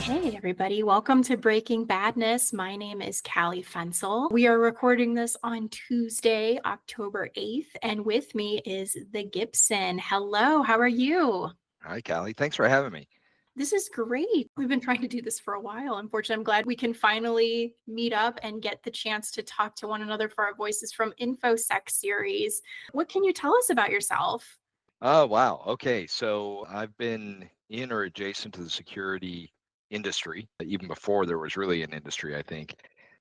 Hey, everybody. Welcome to Breaking Badness. My name is Kali Fencl. We are recording this on Tuesday, October 8th, and with me is the Gibson. Hello, how are you? Hi, Callie. Thanks for having me. This is great. We've been trying to do this for a while. Unfortunately, I'm glad we can finally meet up and get the chance to talk to one another for our Voices from InfoSec series. What can you tell us about yourself? Oh, wow. Okay. So I've been in or adjacent to the security industry, even before there was really an industry, I think,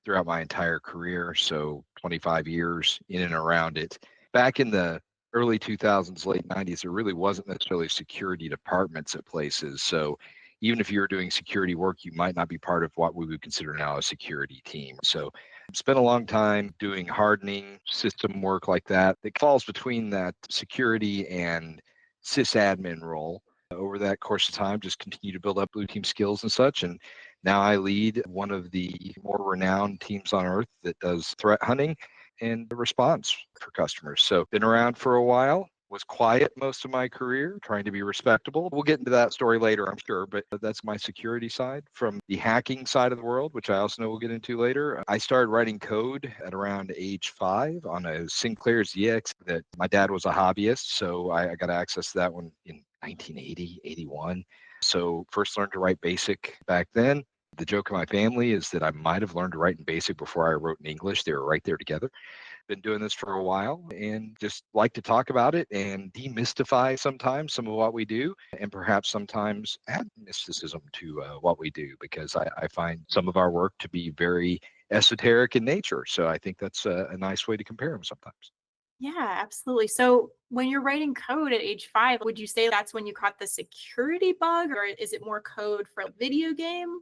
throughout my entire career. So 25 years in and around it. Back in the early 2000s, late 90s, there really wasn't necessarily security departments at places. So even if you were doing security work, you might not be part of what we would consider now a security team. So spent a long time doing hardening system work like that. It falls between that security and sysadmin role. Over that course of time, just continue to build up blue team skills and such. And now I lead one of the more renowned teams on earth that does threat hunting and response for customers. So been around for a while, was quiet most of my career, trying to be respectable. We'll get into that story later, I'm sure, but that's my security side. From the hacking side of the world, which I also know we'll get into later, I started writing code at around age 5 on a Sinclair ZX that my dad was a hobbyist, so I got access to that one in 1980, 81. So first learned to write BASIC back then. The joke of my family is that I might have learned to write in BASIC before I wrote in English. They were right there together. Been doing this for a while and just like to talk about it and demystify sometimes some of what we do, and perhaps sometimes add mysticism to what we do, because I find some of our work to be very esoteric in nature. So I think that's a nice way to compare them sometimes. Yeah, absolutely. So when you're writing code at age 5, would you say that's when you caught the security bug, or is it more code for a video game?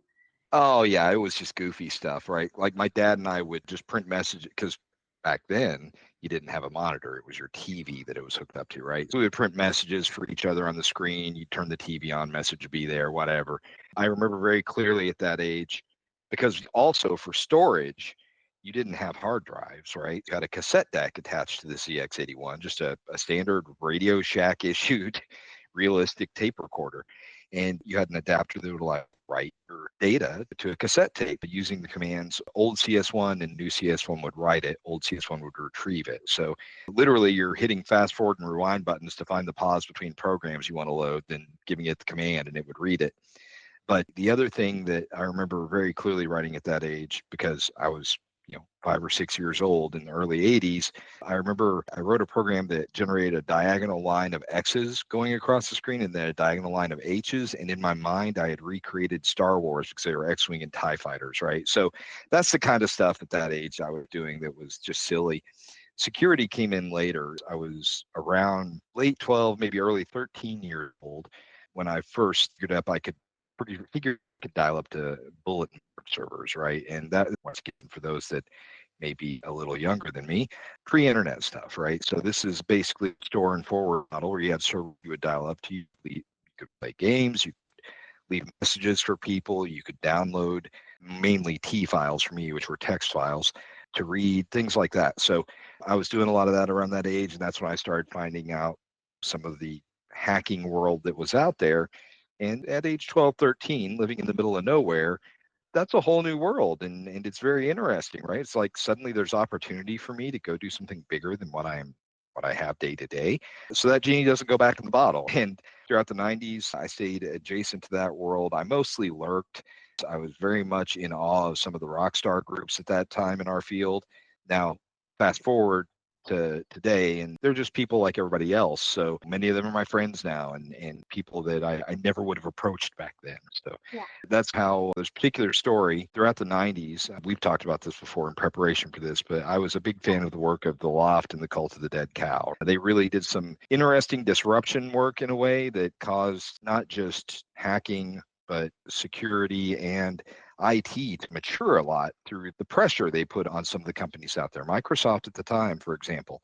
Oh yeah, it was just goofy stuff, right? Like my dad and I would just print messages because back then you didn't have a monitor; it was your TV that it was hooked up to, right? So we would print messages for each other on the screen. You'd turn the TV on, message would be there, whatever. I remember very clearly at that age, because also for storage, you didn't have hard drives, right? You had a cassette deck attached to the CX81, just a standard Radio Shack issued realistic tape recorder, and you had an adapter that would allow write your data to a cassette tape using the commands old CS1 and new CS1 would write it, old CS1 would retrieve it. So literally you're hitting fast forward and rewind buttons to find the pause between programs you want to load, then giving it the command and it would read it. But the other thing that I remember very clearly writing at that age, because I was 5 or 6 years old in the early 80s, I remember I wrote a program that generated a diagonal line of X's going across the screen and then a diagonal line of H's. And in my mind, I had recreated Star Wars because they were X-Wing and TIE fighters, right? So that's the kind of stuff at that age I was doing that was just silly. Security came in later. I was around late 12, maybe early 13 years old when I first figured up I could dial up to bulletin board servers, right? And that, once again, for those that may be a little younger than me, pre-internet stuff, right? So this is basically a store and forward model where you have server you would dial up to. You could play games, you could leave messages for people, you could download mainly T files for me, which were text files to read, things like that. So I was doing a lot of that around that age, and that's when I started finding out some of the hacking world that was out there. And at age 12, 13, living in the middle of nowhere, that's a whole new world. And it's very interesting, right? It's like suddenly there's opportunity for me to go do something bigger than what I have day to day. So that genie doesn't go back in the bottle. And throughout the 90s, I stayed adjacent to that world. I mostly lurked. I was very much in awe of some of the rock star groups at that time in our field. Now, fast forward to today, and they're just people like everybody else. So many of them are my friends now, and people that I never would have approached back then. So Yeah. that's how this particular story throughout the 90s. We've talked about this before in preparation for this, but I was a big fan of the work of the Loft and the Cult of the Dead Cow. They really did some interesting disruption work in a way that caused not just hacking, but security and IT to mature a lot through the pressure they put on some of the companies out there. Microsoft at the time, for example,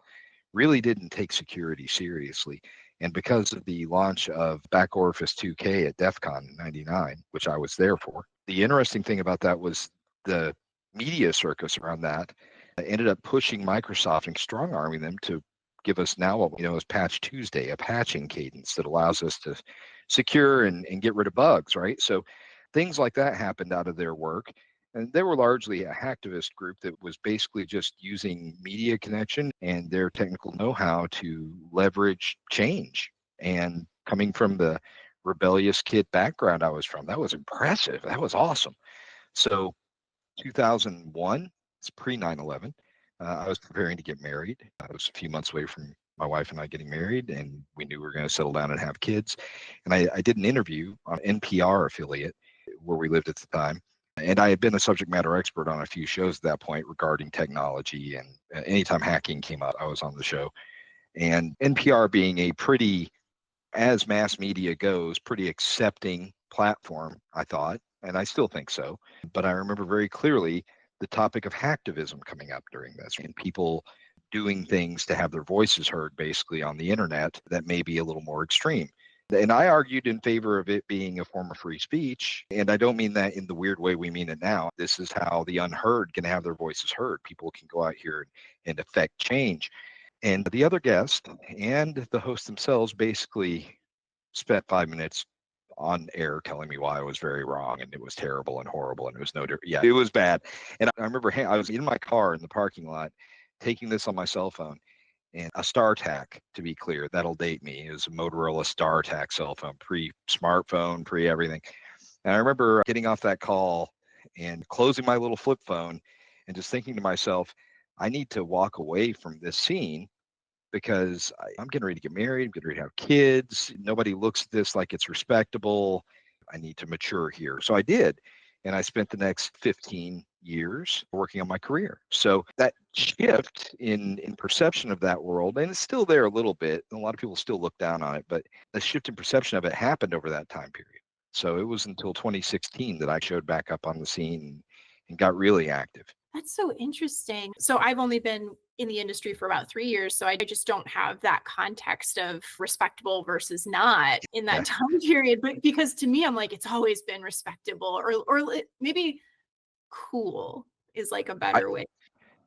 really didn't take security seriously. And because of the launch of Back Orifice 2K at DEF CON 99, which I was there for, the interesting thing about that was the media circus around that ended up pushing Microsoft and strong arming them to give us now what we know as Patch Tuesday, a patching cadence that allows us to secure and get rid of bugs, right? So Things like that happened out of their work. And they were largely a hacktivist group that was basically just using media connection and their technical know-how to leverage change. And coming from the rebellious kid background I was from, that was impressive. That was awesome. So 2001, it's pre 9/11. I was preparing to get married. I was a few months away from my wife and I getting married, and we knew we were going to settle down and have kids. And I did an interview on NPR affiliate where we lived at the time. And I had been a subject matter expert on a few shows at that point regarding technology. And anytime hacking came up, I was on the show. And NPR being a pretty, as mass media goes, pretty accepting platform, I thought, and I still think so. But I remember very clearly the topic of hacktivism coming up during this, and people doing things to have their voices heard basically on the internet that may be a little more extreme. And I argued in favor of it being a form of free speech. And I don't mean that in the weird way we mean it now. This is how the unheard can have their voices heard. People can go out here and affect change. And the other guest and the host themselves basically spent 5 minutes on air telling me why I was very wrong and it was terrible and horrible and it was no different. Yeah, it was bad. And I remember I was in my car in the parking lot taking this on my cell phone, and a StarTAC, to be clear, that'll date me. It was a Motorola StarTAC cell phone, pre-smartphone, pre-everything. And I remember getting off that call and closing my little flip phone and just thinking to myself, I need to walk away from this scene because I'm getting ready to get married. I'm getting ready to have kids. Nobody looks at this like it's respectable. I need to mature here. So I did. And I spent the next 15 years working on my career. So that shift in perception of that world, and it's still there a little bit. A lot of people still look down on it, but the shift in perception of it happened over that time period. So it was until 2016 that I showed back up on the scene and got really active. That's so interesting. So I've only been in the industry for about 3 years, so I just don't have that context of respectable versus not in Yeah. that time period. But because to me, I'm like, it's always been respectable, or maybe cool is like a better way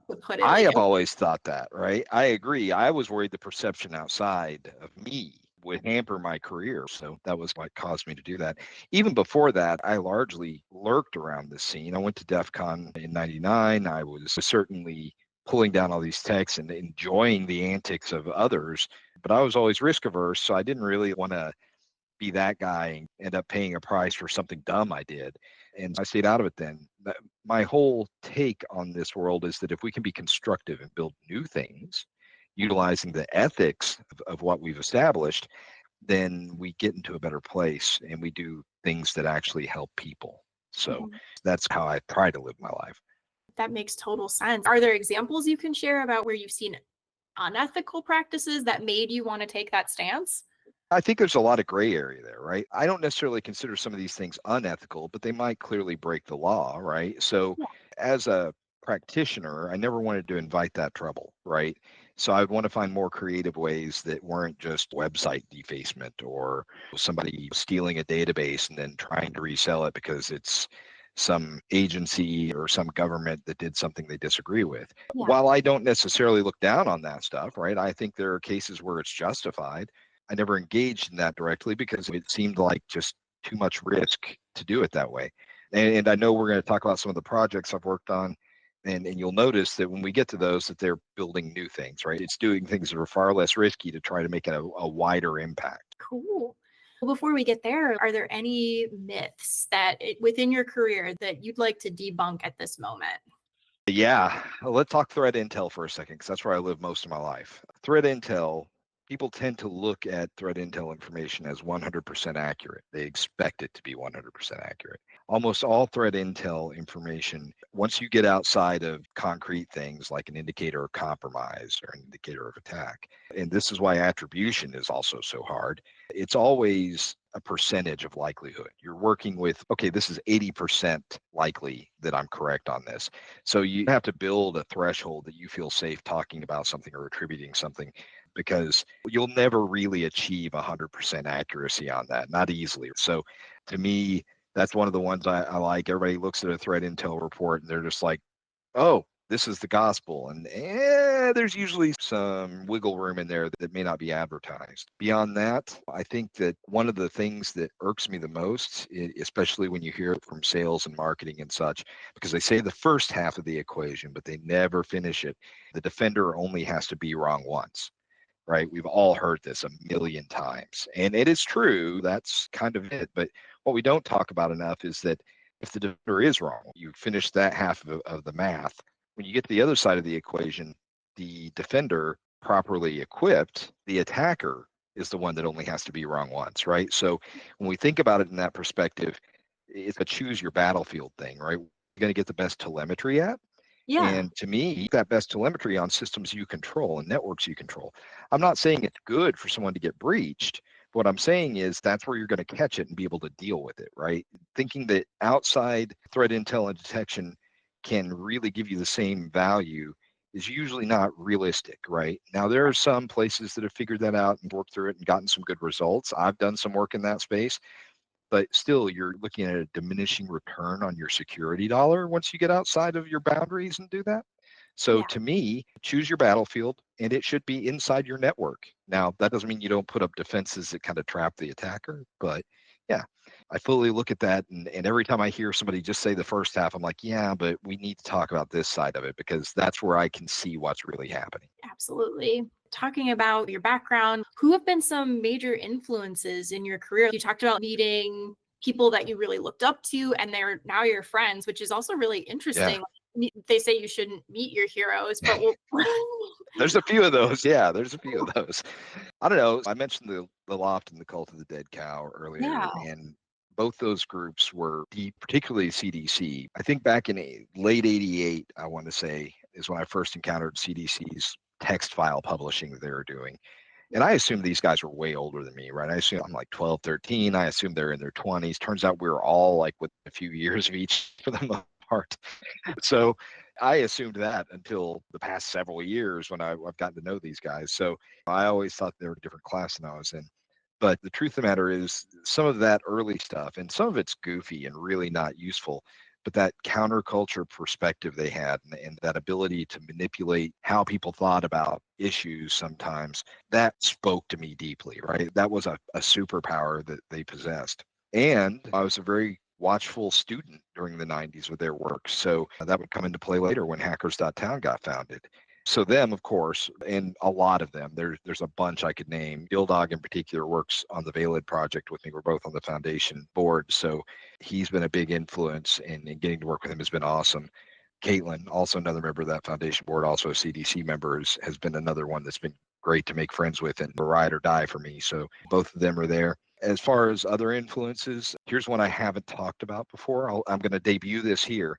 to put it. I Like, have always thought that, right? I agree. I was worried the perception outside of me would hamper my career. So that was what caused me to do that. Even before that, I largely lurked around the scene. I went to DEF CON in 99. I was certainly pulling down all these texts and enjoying the antics of others, but I was always risk averse. So I didn't really want to be that guy and end up paying a price for something dumb I did. And I stayed out of it then. My whole take on this world is that if we can be constructive and build new things, utilizing the ethics of what we've established, then we get into a better place and we do things that actually help people. So that's how I try to live my life. that makes total sense. Are there examples you can share about where you've seen unethical practices that made you want to take that stance? I think there's a lot of gray area there, right? I don't necessarily consider some of these things unethical, but they might clearly break the law, right? So, Yeah. as a practitioner, I never wanted to invite that trouble, right? So, I would want to find more creative ways that weren't just website defacement or somebody stealing a database and then trying to resell it because it's some agency or some government that did something they disagree with. Yeah. While I don't necessarily look down on that stuff, right? I think there are cases where it's justified. I never engaged in that directly because it seemed like just too much risk to do it that way. And I know we're going to talk about some of the projects I've worked on, and you'll notice that when we get to those, that they're building new things, right? It's doing things that are far less risky to try to make a wider impact. Cool. Well, before we get there, are there any myths within your career that you'd like to debunk at this moment? Yeah, let's talk threat intel for a second, because that's where I live most of my life. Threat intel, people tend to look at threat intel information as 100% accurate. They expect it to be 100% accurate. Almost all threat intel information, once you get outside of concrete things like an indicator of compromise or an indicator of attack, and this is why attribution is also so hard, it's always a percentage of likelihood. You're working with, okay, this is 80% likely that I'm correct on this. So you have to build a threshold that you feel safe talking about something or attributing something, because you'll never really achieve 100% accuracy on that, not easily. So to me, that's one of the ones I like. Everybody looks at a threat intel report and they're just like, oh, this is the gospel. And there's usually some wiggle room in there that may not be advertised. Beyond that, I think that one of the things that irks me the most, especially when you hear it from sales and marketing and such, because they say the first half of the equation, but they never finish it. The defender only has to be wrong once. Right? We've all heard this a million times. And it is true. That's kind of it. But what we don't talk about enough is that if the defender is wrong, you finish that half of the math. When you get to the other side of the equation, the defender properly equipped, the attacker is the one that only has to be wrong once, right? So when we think about it in that perspective, it's a choose your battlefield thing, right? You're going to get the best telemetry at. Yeah. And to me, that best telemetry on systems you control and networks you control. I'm not saying it's good for someone to get breached. What I'm saying is that's where you're going to catch it and be able to deal with it, right? Thinking that outside threat intel and detection can really give you the same value is usually not realistic, right? Now, there are some places that have figured that out and worked through it and gotten some good results. I've done some work in that space, but still you're looking at a diminishing return on your security dollar once you get outside of your boundaries and do that. So Yeah. to me, choose your battlefield and it should be inside your network. Now, that doesn't mean you don't put up defenses that kind of trap the attacker, but yeah, I fully look at that. And every time I hear somebody just say the first half, I'm like, yeah, but we need to talk about this side of it because that's where I can see what's really happening. Absolutely. Talking about your background, who have been some major influences in your career? You talked about meeting people that you really looked up to, and they're now your friends, which is also really Yeah. interesting. They say you shouldn't meet your heroes, but we'll There's a few of those. Yeah, there's a few of those. I don't know. I mentioned the Loft and the Cult of the Dead Cow yeah. earlier, and both those groups were deep, particularly CDC. I think back in late '88, I want to say, is when I first encountered CDC's text file publishing that they were doing. And I assumed these guys were way older than me, right? I assume I'm like 12, 13. I assumed they're in their 20s. Turns out we were all like with a few years of each for the most part. So I assumed that until the past several years when I've gotten to know these guys. So I always thought they were a different class than I was in. But the truth of the matter is, some of that early stuff, and some of it's goofy and really not useful, but that counterculture perspective they had and that ability to manipulate how people thought about issues sometimes, that spoke to me deeply, right? That was a superpower that they possessed. And I was a very watchful student during the 90s with their work. So that would come into play later when hackers.town got founded. So them, of course, and a lot of them, there's a bunch I could name. Dog in particular works on the Veilid project with me. We're both on the foundation board. So he's been a big influence and getting to work with him has been awesome. Caitlin, also another member of that foundation board, also a CDC member, has been another one that's been great to make friends with and a ride or die for me. So both of them are there. As far as other influences, here's one I haven't talked about before. I'm going to debut this here.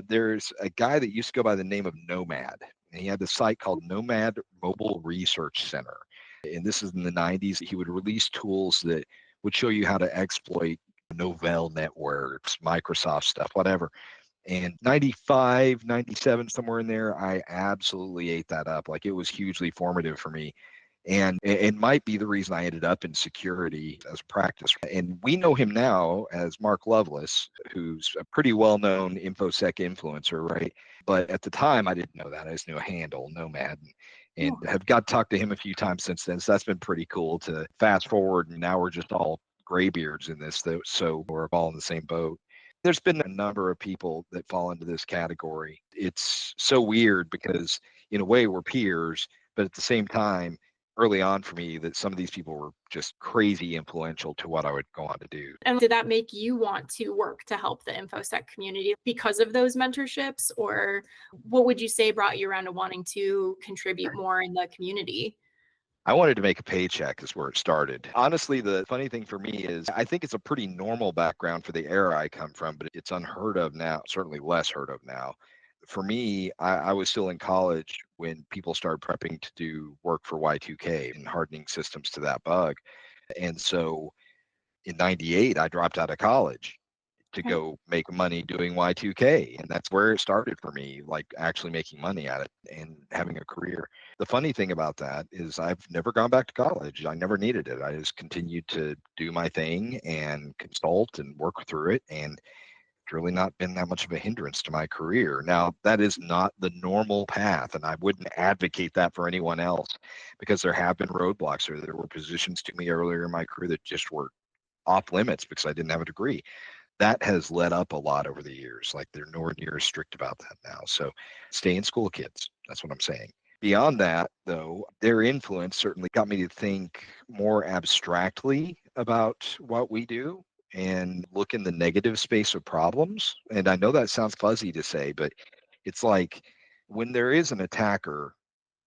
There's a guy that used to go by the name of Nomad, and he had this site called Nomad Mobile Research Center. And this is in the 90s. He would release tools that would show you how to exploit Novell networks, Microsoft stuff, whatever. And 95, 97, somewhere in there, I absolutely ate that up. Like it was hugely formative for me. And it might be the reason I ended up in security as practice. And we know him now as Mark Lovelace, who's a pretty well-known InfoSec influencer, right? But at the time, I didn't know that. I just knew a handle, Nomad, and have got to talk to him a few times since then. So that's been pretty cool to fast forward. And now we're just all graybeards in this, so we're all in the same boat. There's been a number of people that fall into this category. It's so weird because in a way we're peers, but at the same time, early on for me that some of these people were just crazy influential to what I would go on to do. And did that make you want to work to help the InfoSec community because of those mentorships? Or what would you say brought you around to wanting to contribute more in the community? I wanted to make a paycheck is where it started. Honestly, the funny thing for me is I think it's a pretty normal background for the era I come from, but it's unheard of now, certainly less heard of now. For me, I was still in college when people started prepping to do work for Y2K and hardening systems to that bug. And so in 98, I dropped out of college to Okay. go make money doing Y2K. And that's where it started for me, like actually making money at it and having a career. The funny thing about that is I've never gone back to college. I never needed it. I just continued to do my thing and consult and work through it. And really not been that much of a hindrance to my career. Now, that is not the normal path, and I wouldn't advocate that for anyone else, because there have been roadblocks, or there were positions to me earlier in my career that just were off limits because I didn't have a degree. That has let up a lot over the years. Like, they're nowhere near as strict about that now. So stay in school, kids. That's what I'm saying. Beyond that, though, their influence certainly got me to think more abstractly about what we do and look in the negative space of problems. And I know that sounds fuzzy to say, but it's like when there is an attacker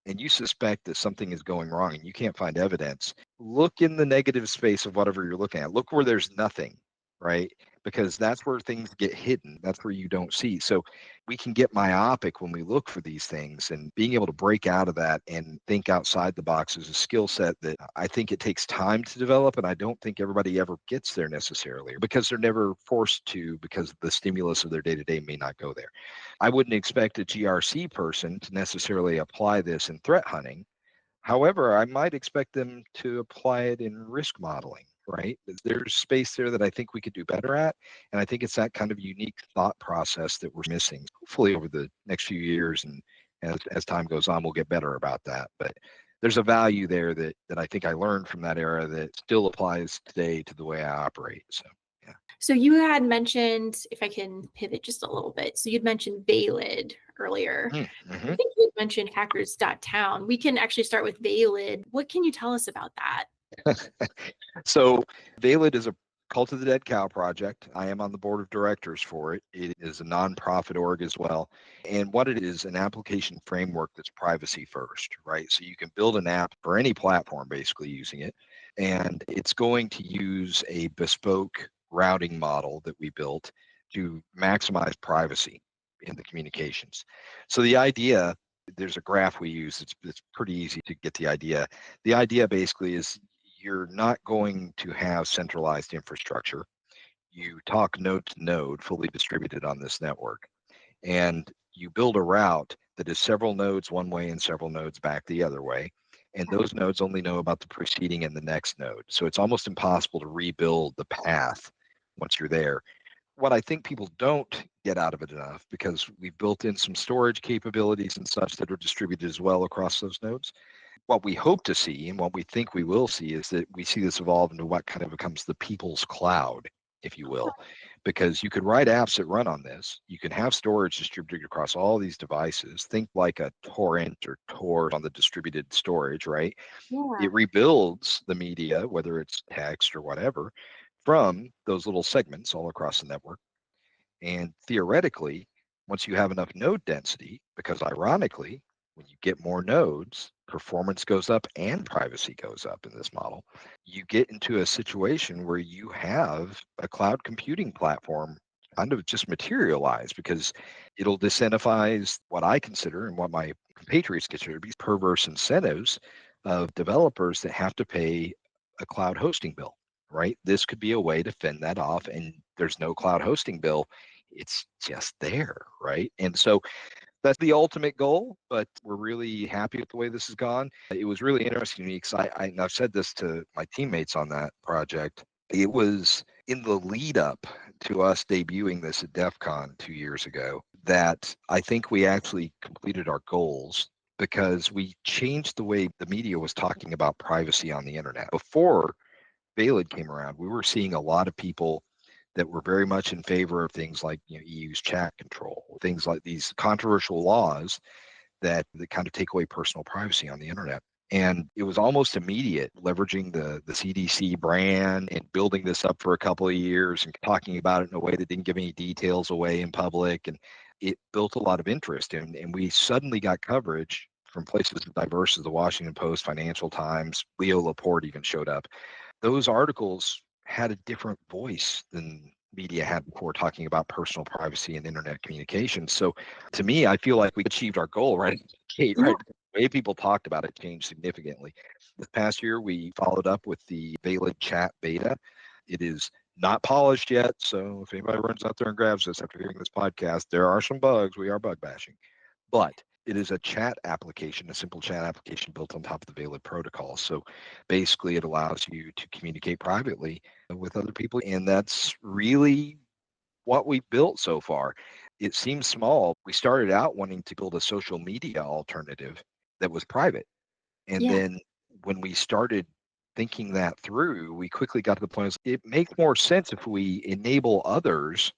and you suspect that something is going wrong and you can't find evidence, look in the negative space of whatever you're looking at. Look where there's nothing, right? Because that's where things get hidden. That's where you don't see. So we can get myopic when we look for these things, and being able to break out of that and think outside the box is a skill set that I think it takes time to develop. And I don't think everybody ever gets there necessarily, because they're never forced to, because the stimulus of their day to day may not go there. I wouldn't expect a GRC person to necessarily apply this in threat hunting. However, I might expect them to apply it in risk modeling, right? There's space there that I think we could do better at. And I think it's that kind of unique thought process that we're missing. Hopefully over the next few years, and as time goes on, we'll get better about that. But there's a value there that I think I learned from that era that still applies today to the way I operate. So, yeah. So you had mentioned, if I can pivot just a little bit, so you'd mentioned Veilid earlier. I Mm-hmm. think you had mentioned hackers.town. We can actually start with Veilid. What can you tell us about that? So Veilid is a Cult of the Dead Cow project. I am on the board of directors for it. It is a nonprofit org as well. And what it is, an application framework that's privacy first, right? So you can build an app for any platform basically using it. And it's going to use a bespoke routing model that we built to maximize privacy in the communications. So the idea, there's a graph we use, it's pretty easy to get the idea. The idea basically is you're not going to have centralized infrastructure. You talk node to node, fully distributed on this network, and you build a route that is several nodes one way and several nodes back the other way. And those nodes only know about the preceding and the next node. So it's almost impossible to rebuild the path once you're there. What I think people don't get out of it enough, because we've built in some storage capabilities and such that are distributed as well across those nodes. What we hope to see and what we think we will see is that we see this evolve into what kind of becomes the people's cloud, if you will, because you could write apps that run on this. You can have storage distributed across all these devices. Think like a torrent or Tor on the distributed storage, right? Yeah. It rebuilds the media, whether it's text or whatever, from those little segments all across the network. And theoretically, once you have enough node density, because ironically, when you get more nodes, performance goes up and privacy goes up in this model, you get into a situation where you have a cloud computing platform kind of just materialize, because it'll disincentivize what I consider and what my compatriots consider to be perverse incentives of developers that have to pay a cloud hosting bill, right? This could be a way to fend that off, and there's no cloud hosting bill. It's just there, right? And so that's the ultimate goal, but we're really happy with the way this has gone. It was really interesting to me because and I've said this to my teammates on that project. It was in the lead up to us debuting this at DEF CON 2 years ago that I think we actually completed our goals, because we changed the way the media was talking about privacy on the internet. Before Veilid came around, we were seeing a lot of people that were very much in favor of things like, EU's chat control, things like these controversial laws that kind of take away personal privacy on the internet. And it was almost immediate, leveraging the CDC brand and building this up for a couple of years and talking about it in a way that didn't give any details away in public. And it built a lot of interest. And we suddenly got coverage from places as diverse as the Washington Post, Financial Times. Leo Laporte even showed up. Those articles had a different voice than media had before, talking about personal privacy and internet communication. So to me, I feel like we achieved our goal right at the gate, right? The way people talked about it changed significantly. This past year, we followed up with the Veilid chat beta. It is not polished yet, so if anybody runs out there and grabs this after hearing this podcast, there are some bugs. We are bug bashing. But it is a chat application, a simple chat application built on top of the Veilid protocol. So basically, it allows you to communicate privately with other people. And that's really what we built so far. It seems small. We started out wanting to build a social media alternative that was private. And Yeah. then when we started thinking that through, we quickly got to the point of it makes more sense if we enable others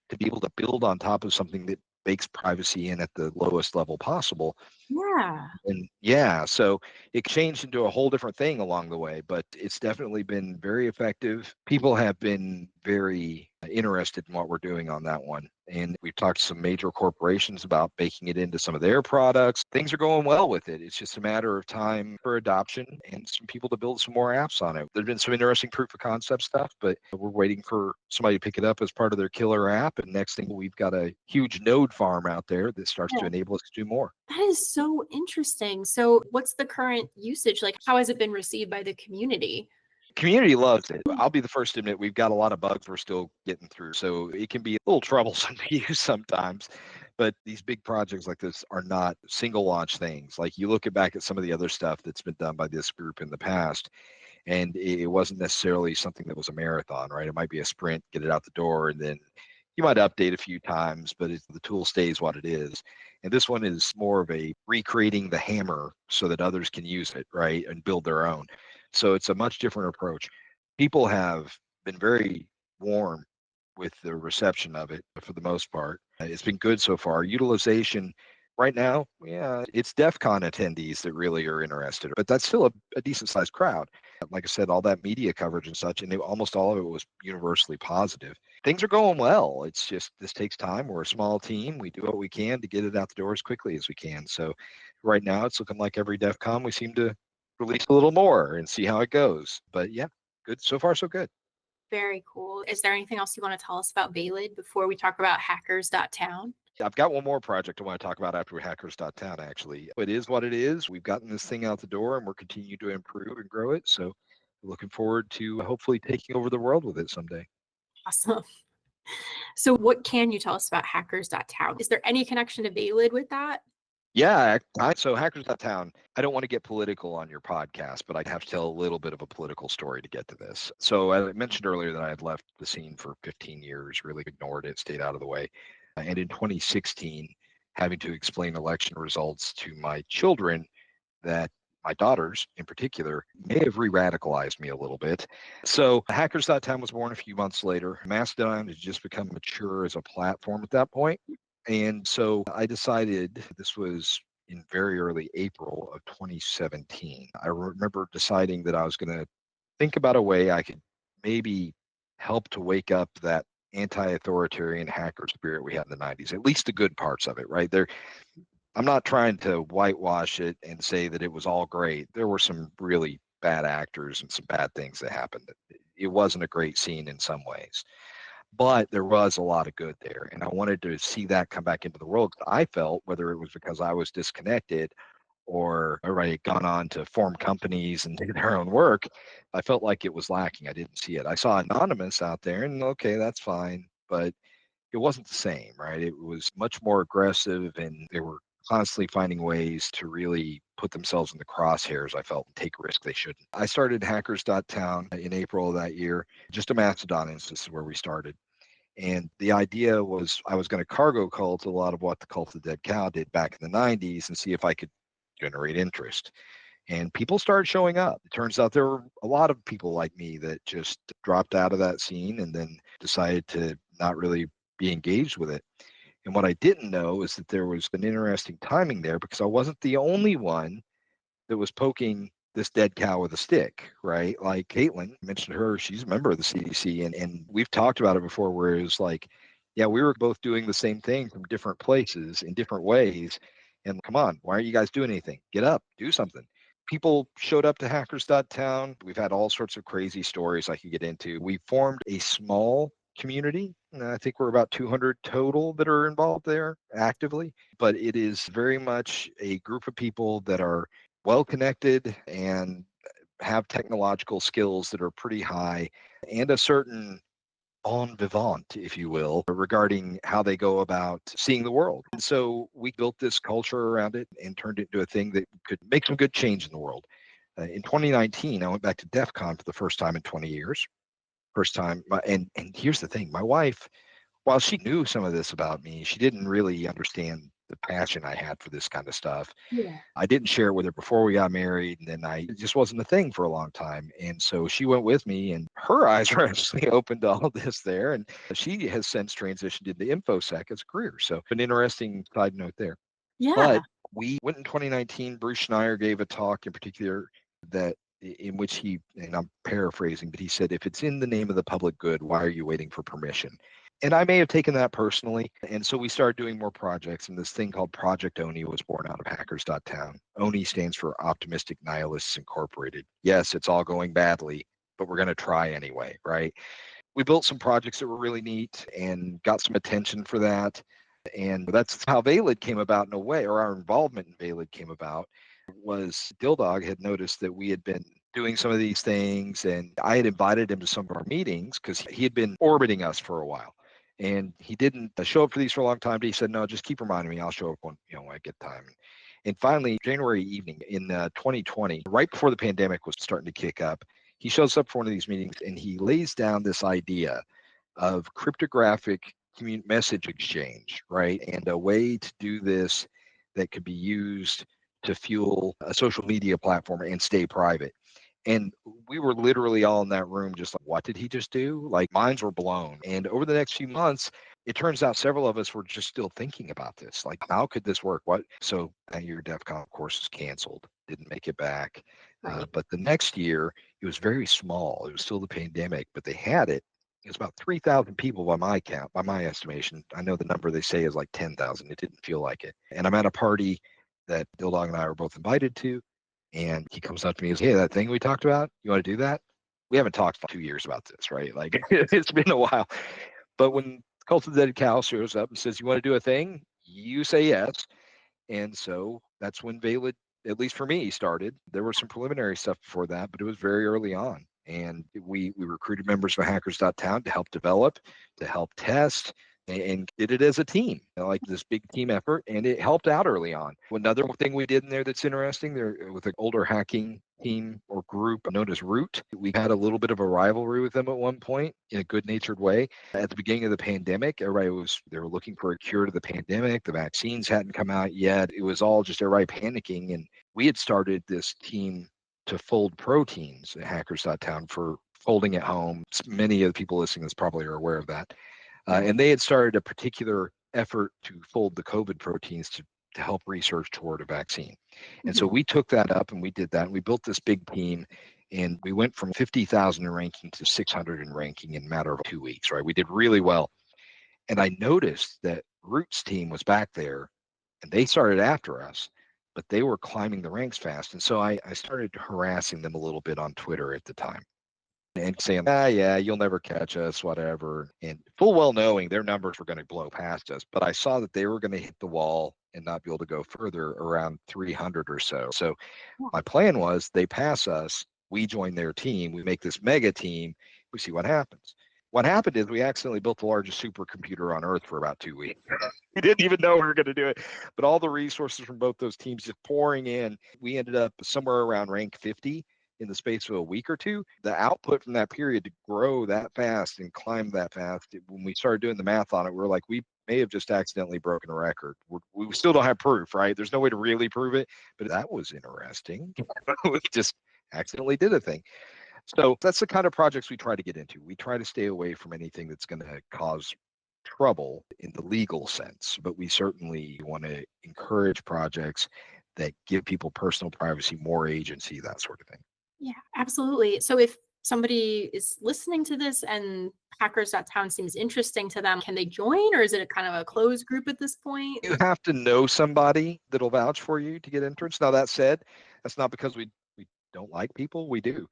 to be able to build on top of something that bakes privacy in at the lowest level possible. Yeah. And yeah, so it changed into a whole different thing along the way, but it's definitely been very effective. People have been very interested in what we're doing on that one. And we've talked to some major corporations about baking it into some of their products. Things are going well with it. It's just a matter of time for adoption and some people to build some more apps on it. There's been some interesting proof of concept stuff, but we're waiting for somebody to pick it up as part of their killer app. And next thing, we've got a huge node farm out there that starts to Yeah. enable us to do more. That is so interesting. So, what's the current usage like? How has it been received by the community? Community loves it. Mm. I'll be the first to admit we've got a lot of bugs we're still getting through. So it can be a little troublesome to use sometimes. But these big projects like this are not single launch things. Like you look back at some of the other stuff that's been done by this group in the past, and it wasn't necessarily something that was a marathon, right? It might be a sprint, get it out the door, and then you might update a few times, but the tool stays what it is. And this one is more of a recreating the hammer so that others can use it, right, and build their own. So it's a much different approach. People have been very warm with the reception of it for the most part. It's been good so far. Utilization right now, yeah, it's DEF CON attendees that really are interested, but that's still a decent sized crowd. Like I said, all that media coverage and such, and almost all of it was universally positive. Things are going well. It's just this takes time. We're a small team. We do what we can to get it out the door as quickly as we can. So right now, it's looking like every DEF CON we seem to release a little more and see how it goes. But yeah, good so far, so good. Very cool. Is there anything else you want to tell us about Veilid before we talk about hackers.town? I've got one more project I want to talk about after hackers.town, actually. It is what it is. We've gotten this thing out the door and we're continuing to improve and grow it. So looking forward to hopefully taking over the world with it someday. Awesome. So, what can you tell us about hackers.town? Is there any connection to Veilid with that? Yeah, so hackers.town, I don't want to get political on your podcast, but I have to tell a little bit of a political story to get to this. So I mentioned earlier that I had left the scene for 15 years, really ignored it, stayed out of the way. And in 2016, having to explain election results to my children that my daughters in particular may have re-radicalized me a little bit. So hackers.town was born a few months later. Mastodon had just become mature as a platform at that point. And so I decided, this was in very early April of 2017. I remember deciding that I was going to think about a way I could maybe help to wake up that anti-authoritarian hacker spirit we had in the 90s, at least the good parts of it, right? I'm not trying to whitewash it and say that it was all great. There were some really bad actors and some bad things that happened. It wasn't a great scene in some ways, but there was a lot of good there. And I wanted to see that come back into the world. I felt, whether it was because I was disconnected or everybody had gone on to form companies and do their own work, I felt like it was lacking. I didn't see it. I saw Anonymous out there, and okay, that's fine. But it wasn't the same, right? It was much more aggressive, and they were constantly finding ways to really put themselves in the crosshairs, I felt, and take risks they shouldn't. I started hackers.town in April of that year, just a Mastodon instance is where we started. And the idea was I was going to cargo cult a lot of what the Cult of the Dead Cow did back in the 90s and see if I could generate interest. And people started showing up. It turns out there were a lot of people like me that just dropped out of that scene and then decided to not really be engaged with it. And what I didn't know is that there was an interesting timing there because I wasn't the only one that was poking this dead cow with a stick, right? Like Caitlin mentioned her, she's a member of the CDC, and we've talked about it before where it was like, yeah, we were both doing the same thing from different places in different ways. And come on, why aren't you guys doing anything? Get up, do something. People showed up to hackers.town. We've had all sorts of crazy stories I could get into. We formed a small community. I think we're about 200 total that are involved there actively, but it is very much a group of people that are well connected and have technological skills that are pretty high and a certain bon vivant, if you will, regarding how they go about seeing the world. And so we built this culture around it and turned it into a thing that could make some good change in the world. In 2019, I went back to DEF CON for the first time in 20 years. First time, and here's the thing: my wife while she knew some of this about me, she didn't really understand the passion I had for this kind of stuff. Yeah. I didn't share it with her before we got married, and then it just wasn't a thing for a long time. And so she went with me, and her eyes were actually open to all this there. And she has since transitioned into InfoSec as a career. So an interesting side note there. Yeah. But we went in 2019. Bruce Schneier gave a talk in particular that in which he, and I'm paraphrasing, but he said, if it's in the name of the public good, why are you waiting for permission? And I may have taken that personally. And so we started doing more projects. And this thing called Project ONI was born out of hackers.town. ONI stands for Optimistic Nihilists Incorporated. Yes, it's all going badly, but we're going to try anyway, right? We built some projects that were really neat and got some attention for that. And that's how Veilid came about in a way, or our involvement in Veilid came about, was Dildog had noticed that we had been doing some of these things, and I had invited him to some of our meetings because he had been orbiting us for a while. And he didn't show up for these for a long time, but he said, no, just keep reminding me. I'll show up when I get time. And finally, January evening in 2020, right before the pandemic was starting to kick up, he shows up for one of these meetings and he lays down this idea of cryptographic message exchange, right? And a way to do this that could be used to fuel a social media platform and stay private. And we were literally all in that room just like, what did he just do? Like minds were blown. And over the next few months, it turns out several of us were just still thinking about this. Like, how could this work? What? So that year, DEF CON course was canceled, didn't make it back. Right. But the next year, it was very small. It was still the pandemic, but they had it. It was about 3,000 people by my count, by my estimation. I know the number they say is like 10,000. It didn't feel like it. And I'm at a party that Dildog and I were both invited to. And he comes up to me and says, hey, that thing we talked about, you want to do that? We haven't talked for 2 years about this, right? Like it's been a while. But when Cult of the Dead Cow shows up and says, you want to do a thing? You say yes. And so that's when Veilid, at least for me, started. There was some preliminary stuff before that, but it was very early on. And we recruited members of hackers.town to help develop, to help test, and did it as a team, like this big team effort, and it helped out early on. Another thing we did in there that's interesting, there with an older hacking team or group known as Root, we had a little bit of a rivalry with them at one point in a good-natured way. At the beginning of the pandemic, they were looking for a cure to the pandemic. The vaccines hadn't come out yet. It was all just everybody panicking, and we had started this team to fold proteins at hackers.town for folding at home. Many of the people listening to this probably are aware of that. And they had started a particular effort to fold the COVID proteins to help research toward a vaccine. And so we took that up and we did that. And we built this big team, and we went from 50,000 in ranking to 600 in ranking in a matter of 2 weeks, right? We did really well. And I noticed that Root's team was back there and they started after us, but they were climbing the ranks fast. And so I started harassing them a little bit on Twitter at the time and saying, yeah, you'll never catch us, whatever. And full well knowing their numbers were going to blow past us. But I saw that they were going to hit the wall and not be able to go further around 300 or so. So my plan was they pass us, we join their team, we make this mega team, we see what happens. What happened is we accidentally built the largest supercomputer on Earth for about 2 weeks. We didn't even know we were going to do it. But all the resources from both those teams just pouring in, we ended up somewhere around rank 50 in the space of a week or two. The output from that period to grow that fast and climb that fast, when we started doing the math on it, we were like, we may have just accidentally broken a record. We still don't have proof, right? There's no way to really prove it, but that was interesting. We just accidentally did a thing. So that's the kind of projects we try to get into. We try to stay away from anything that's going to cause trouble in the legal sense, but we certainly want to encourage projects that give people personal privacy, more agency, that sort of thing. Yeah, absolutely. So if somebody is listening to this and hackers.town seems interesting to them, can they join, or is it a kind of a closed group at this point? You have to know somebody that'll vouch for you to get entrance. Now, that said, that's not because we don't like people. We do.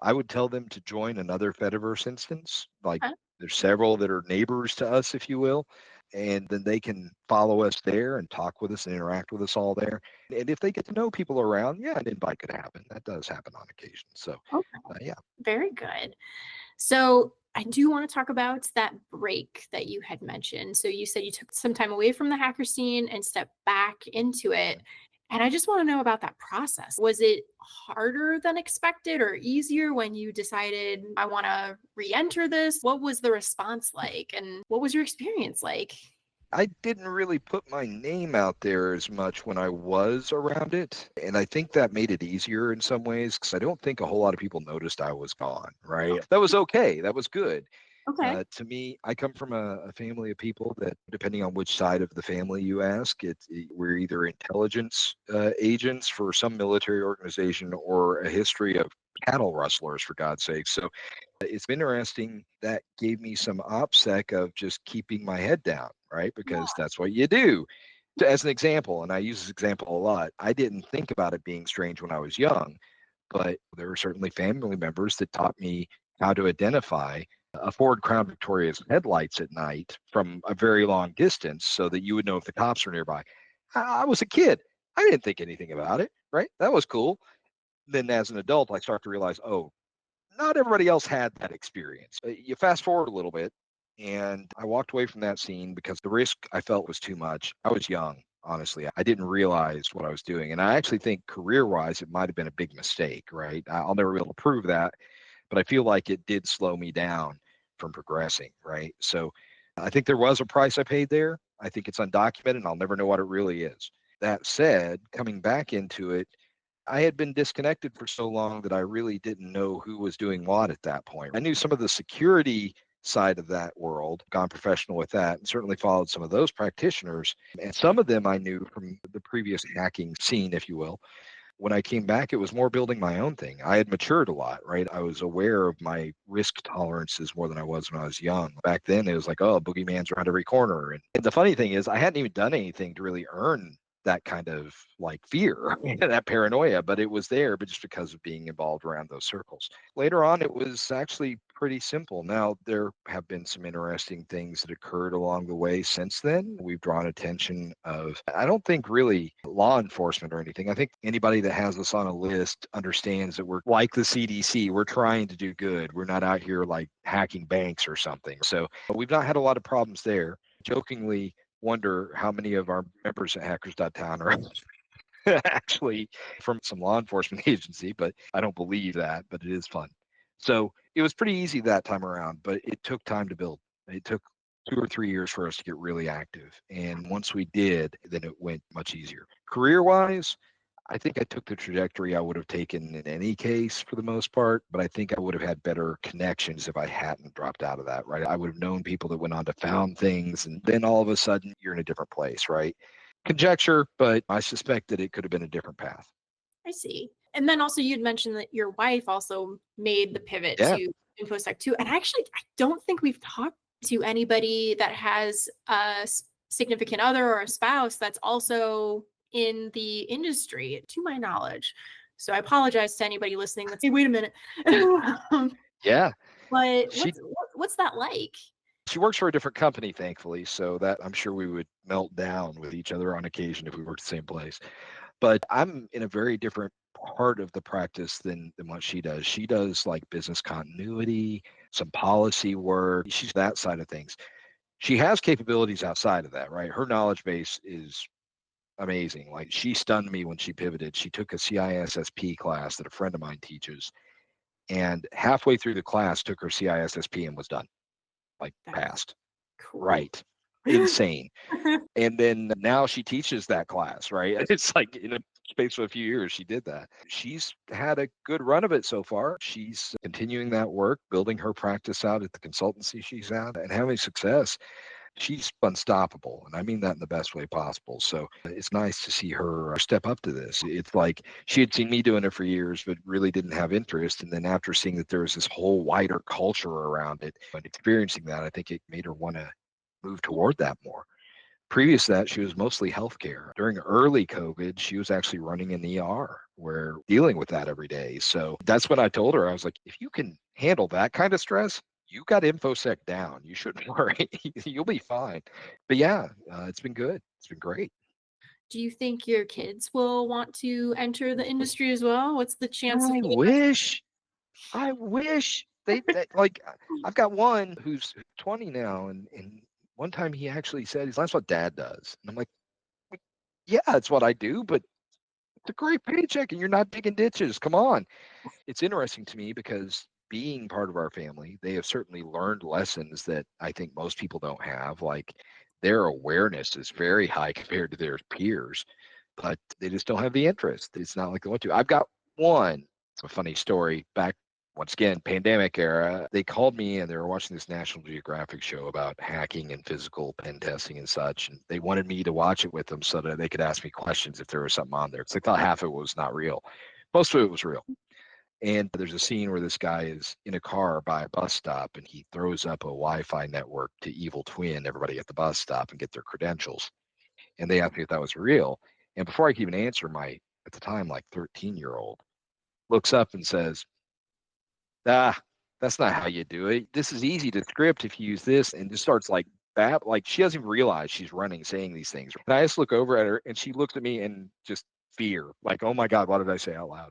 I would tell them to join another Fediverse instance. Like Okay. there's several that are neighbors to us, if you will, and then they can follow us there and talk with us and interact with us all there. And if they get to know people around, yeah, an invite could happen. That does happen on occasion. So, Okay. yeah. Very good. So I do want to talk about that break that you had mentioned. So you said you took some time away from the hacker scene and stepped back into it. And I just want to know about that process. Was it harder than expected or easier when you decided, I want to re enter this? What was the response like? And what was your experience like? I didn't really put my name out there as much when I was around it. And I think that made it easier in some ways because I don't think a whole lot of people noticed I was gone, right? That was okay. That was good. Okay. To me, I come from a family of people that, depending on which side of the family you ask, we're either intelligence agents for some military organization or a history of cattle rustlers, for God's sake. So it's been interesting. That gave me some OPSEC of just keeping my head down, right? Because that's what you do. As an example, and I use this example a lot, I didn't think about it being strange when I was young, but there were certainly family members that taught me how to identify a Ford Crown Victoria's headlights at night from a very long distance so that you would know if the cops were nearby. I was a kid. I didn't think anything about it, right? That was cool. Then as an adult, I start to realize, oh, not everybody else had that experience. You fast forward a little bit, and I walked away from that scene because the risk I felt was too much. I was young, honestly. I didn't realize what I was doing. And I actually think career wise, it might have been a big mistake, right? I'll never be able to prove that, but I feel like it did slow me down from progressing, right? So I think there was a price I paid there. I think it's undocumented, and I'll never know what it really is. That said, coming back into it, I had been disconnected for so long that I really didn't know who was doing what at that point. I knew some of the security side of that world, gone professional with that, and certainly followed some of those practitioners. And some of them I knew from the previous hacking scene, if you will. When I came back, it was more building my own thing. I had matured a lot, right? I was aware of my risk tolerances more than I was when I was young. Back then, it was like, oh, boogeyman's around every corner. And the funny thing is, I hadn't even done anything to really earn that kind of like fear, that paranoia, but it was there, but just because of being involved around those circles. Later on, it was actually pretty simple. Now, there have been some interesting things that occurred along the way since then. We've drawn attention of, I don't think really law enforcement or anything. I think anybody that has us on a list understands that we're like the CDC. We're trying to do good. We're not out here like hacking banks or something. So we've not had a lot of problems there. Jokingly, wonder how many of our members at hackers.town are actually from some law enforcement agency, but I don't believe that, but it is fun. So it was pretty easy that time around, but it took time to build. It took 2 or 3 years for us to get really active. And once we did, then it went much easier. Career wise, I think I took the trajectory I would have taken in any case for the most part, but I think I would have had better connections if I hadn't dropped out of that, right? I would have known people that went on to found things, and then all of a sudden you're in a different place, right? Conjecture, but I suspect that it could have been a different path. I see. And then also you'd mentioned that your wife also made the pivot Yeah. to InfoSec too. And actually, I don't think we've talked to anybody that has a significant other or a spouse that's also in the industry, to my knowledge. So I apologize to anybody listening that's, hey, wait a minute. Um, Yeah. but She what's that like? she works for a different company, thankfully, so that I'm sure we would melt down with each other on occasion if we worked the same place. But I'm in a very different part of the practice than what she does. She does like business continuity, some policy work. She's that side of things. She has capabilities outside of that, right? Her knowledge base is amazing. Like she stunned me when she pivoted. She took a CISSP class that a friend of mine teaches, and halfway through the class took her CISSP and was done, like That's passed. cool. Right. Insane. And then now she teaches that class, right? It's like in a space of a few years, she did that. She's had a good run of it so far. She's continuing that work, building her practice out at the consultancy she's at and having success. She's unstoppable. And I mean that in the best way possible. So it's nice to see her step up to this. It's like she had seen me doing it for years, but really didn't have interest. And then after seeing that there was this whole wider culture around it and experiencing that, I think it made her want to move toward that more. Previous to that, she was mostly healthcare. During early COVID, she was actually running an ER where dealing with that every day. So that's when I told her, I was like, if you can handle that kind of stress, you got InfoSec down. You shouldn't worry. You'll be fine. But yeah, it's been good. It's been great. Do you think your kids will want to enter the industry as well? What's the chance I for wish. I wish they like. I've got one who's 20 now, and one time he actually said, "That's what Dad does," and I'm like, "Yeah, it's what I do, but It's a great paycheck and you're not digging ditches. Come on. It's interesting to me because being part of our family, they have certainly learned lessons that I think most people don't have. Like their awareness is very high compared to their peers, but they just don't have the interest. It's not like they want to. I've got one. It's a funny story. Back once again, pandemic era, they called me and they were watching this National Geographic show about hacking and physical pen testing and such. And they wanted me to watch it with them so that they could ask me questions if there was something on there. Because they thought half of it was not real. Most of it was real. And there's a scene where this guy is in a car by a bus stop and he throws up a Wi-Fi network to evil twin everybody at the bus stop and get their credentials. And they asked me if that was real. And before I could even answer, my, at the time, like 13-year-old looks up and says, that's not how you do it. This is easy to script if you use this, and just starts like like she doesn't even realize she's running saying these things. And I just look over at her and she looks at me and just fear, like, oh my God, what did I say out loud?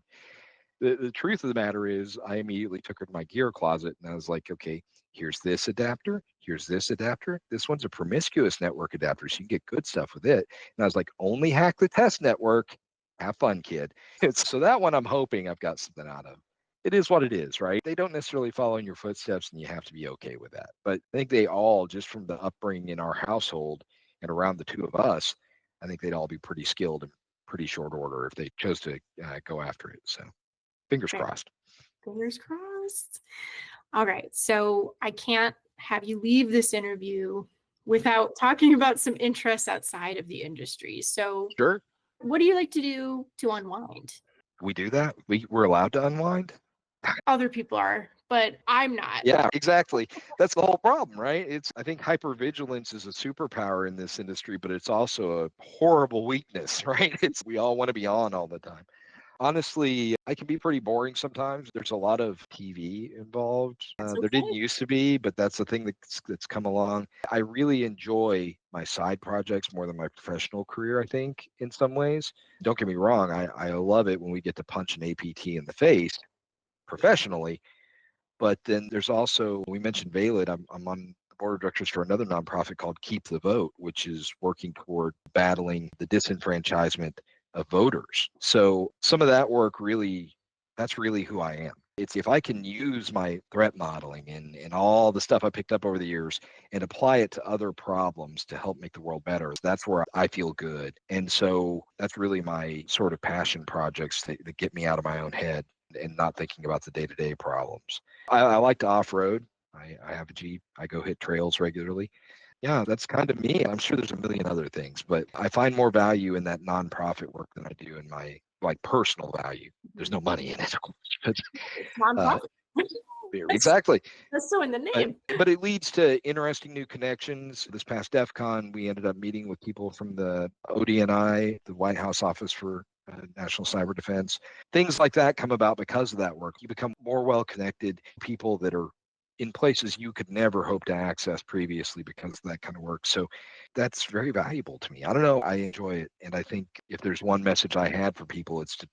The truth of the matter is I immediately took her to my gear closet and I was like, okay, here's this adapter. Here's this adapter. This one's a promiscuous network adapter, so you can get good stuff with it. And I was like, only hack the test network. Have fun, kid. So that one I'm hoping I've got something out of. It is what it is, right? They don't necessarily follow in your footsteps and you have to be okay with that. But I think they all, just from the upbringing in our household and around the two of us, I think they'd all be pretty skilled in pretty short order if they chose to go after it. So fingers crossed. Fingers crossed. All right. So I can't have you leave this interview without talking about some interests outside of the industry. So Sure. What do you like to do to unwind? We do that? We're allowed to unwind? Other people are, but I'm not. Yeah, exactly. That's the whole problem, right? I think hypervigilance is a superpower in this industry, but it's also a horrible weakness, right? We all want to be on all the time. Honestly, I can be pretty boring sometimes. There's a lot of TV involved. There didn't used to be, but that's the thing that's come along. I really enjoy my side projects more than my professional career, I think, in some ways. Don't get me wrong, I love it when we get to punch an APT in the face professionally. But then there's also, we mentioned Veilid, I'm on the board of directors for another nonprofit called Keep the Vote, which is working toward battling the disenfranchisement of voters. So some of that work that's really who I am. It's if I can use my threat modeling and all the stuff I picked up over the years and apply it to other problems to help make the world better, that's where I feel good. And so that's really my sort of passion projects that get me out of my own head and not thinking about the day-to-day problems. I like to off-road. I have a Jeep. I go hit trails regularly. Yeah, that's kind of me. I'm sure there's a million other things, but I find more value in that nonprofit work than I do in my personal value. There's no money in it, of course. Nonprofit. Exactly. That's so in the name. But it leads to interesting new connections. This past DEF CON, we ended up meeting with people from the ODNI, the White House Office for National Cyber Defense. Things like that come about because of that work. You become more well-connected people that are in places you could never hope to access previously because of that kind of work. So that's very valuable to me. I don't know. I enjoy it. And I think if there's one message I had for people, it's to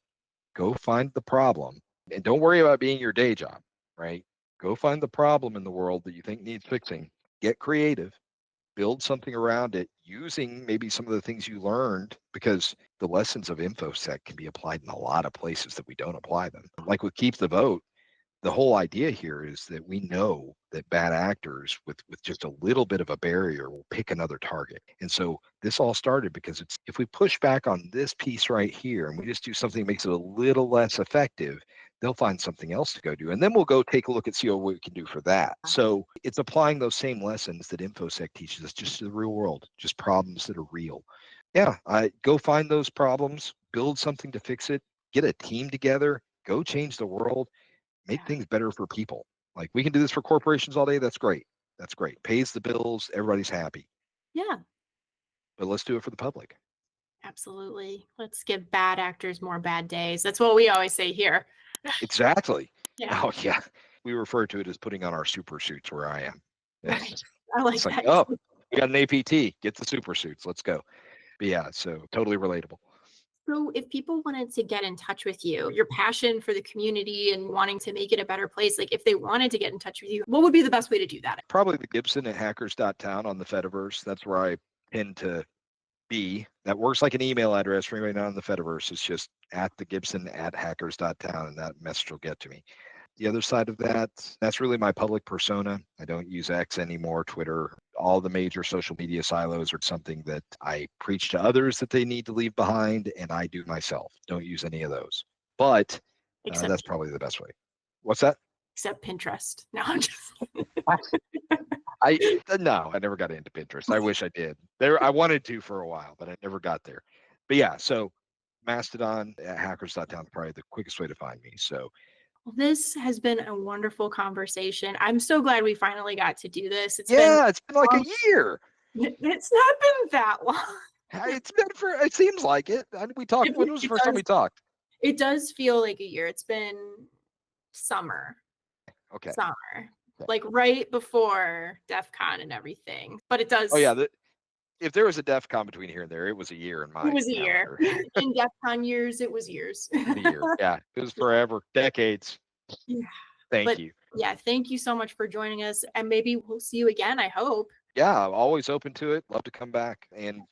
go find the problem and don't worry about being your day job, right? Go find the problem in the world that you think needs fixing. Get creative. Build something around it using maybe some of the things you learned, because the lessons of InfoSec can be applied in a lot of places that we don't apply them. Like with Keep the Vote, the whole idea here is that we know that bad actors with just a little bit of a barrier will pick another target. And so this all started because if we push back on this piece right here and we just do something that makes it a little less effective, they'll find something else to go do. And then we'll go take a look and see what we can do for that. So it's applying those same lessons that InfoSec teaches us just to the real world, just problems that are real. Yeah, go find those problems, build something to fix it, get a team together, go change the world. Make things better for people. Like we can do this for corporations all day. That's great. That's great. Pays the bills. Everybody's happy. Yeah. But let's do it for the public. Absolutely. Let's give bad actors more bad days. That's what we always say here. Exactly. Yeah. Oh yeah. We refer to it as putting on our super suits where I am. Right. I like it's that. Like, oh, we got an APT. Get the super suits. Let's go. But yeah, so totally relatable. So if people wanted to get in touch with you, your passion for the community and wanting to make it a better place, like if they wanted to get in touch with you, what would be the best way to do that? Probably the Gibson at hackers.town on the Fediverse. That's where I tend to B. That works like an email address for anybody not in the Fediverse. It's just @thegibson@hackers.town, and that message will get to me. The other side of that, that's really my public persona. I don't use X anymore, Twitter. All the major social media silos are something that I preach to others that they need to leave behind, and I do myself. Don't use any of those. But that's probably the best way. What's that? Except Pinterest. No, I'm just No, I never got into Pinterest. I wish I did. I wanted to for a while, but I never got there. But yeah, so Mastodon at hackers.town, probably the quickest way to find me. So this has been a wonderful conversation. I'm so glad we finally got to do this. It's been like a year. It's not been that long. It's been it seems like it. We talked. When was the first time we talked? It does feel like a year. It's been summer. Okay. Summer. Okay. Like right before DEF CON and everything. But it does. Oh yeah. If there was a DEF CON between here and there, it was a year in my It was a year. In DEF CON years, it was years. A year. Yeah. It was forever. Decades. Yeah. Thank you. Yeah, thank you so much for joining us. And maybe we'll see you again, I hope. Yeah, I'm always open to it. Love to come back and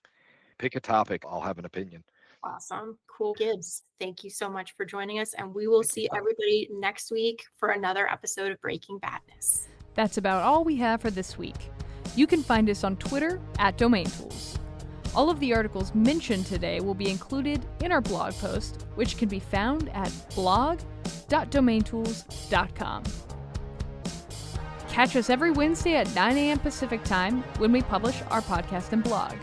pick a topic. I'll have an opinion. Awesome. Cool. Gibbs, thank you so much for joining us. And we will see everybody next week for another episode of Breaking Badness. That's about all we have for this week. You can find us on Twitter @DomainTools. All of the articles mentioned today will be included in our blog post, which can be found at blog.domaintools.com. Catch us every Wednesday at 9 a.m. Pacific Time when we publish our podcast and blog.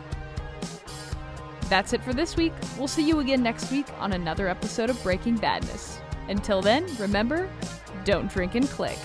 That's it for this week. We'll see you again next week on another episode of Breaking Badness. Until then, remember, don't drink and click.